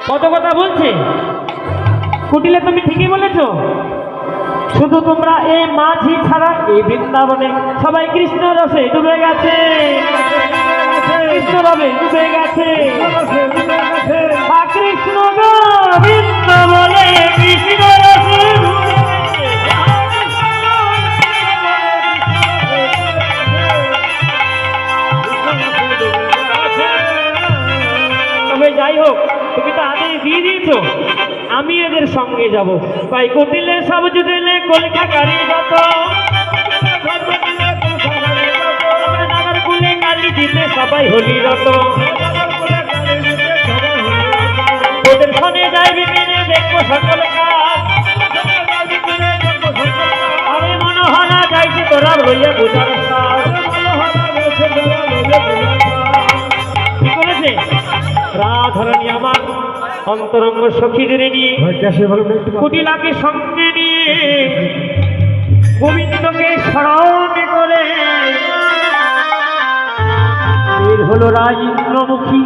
কত কথা বলছে কুটিলে, তুমি ঠিকই বলেছো। শুধু তোমরা এই মাঝি ছাড়া এই বৃন্দাবনে সবাই কৃষ্ণ রসে ডুবে গেছে, কৃষ্ণ রবে ডুবে গেছে। কৃষ্ণ গোবিন্দ বলে কৃষ্ণ রসে ডুবে গেছে। তবে যাই হোক, তুমি তো আদেশ দিয়ে দিয়েছো, আমি এদের সঙ্গে যাব। তাই কপিলে সব জুটেলে কলকাতারি যত নাগার কুলে কালি দিতে সবাই হলি রত। ওদের ফোনে যাই বিপিনে দেখবো সকল কাজ, আমি মনোহরা যাইছে তোরা লইয়া বোঝার সাজ। কি করেছে রাধারানী আমার অন্তরঙ্গ সখীদের নিয়ে কুটিলাকে সঙ্গে নিয়ে গোবিন্দকে স্মরণ করে বের হলো রাজ ইন্দ্রমুখী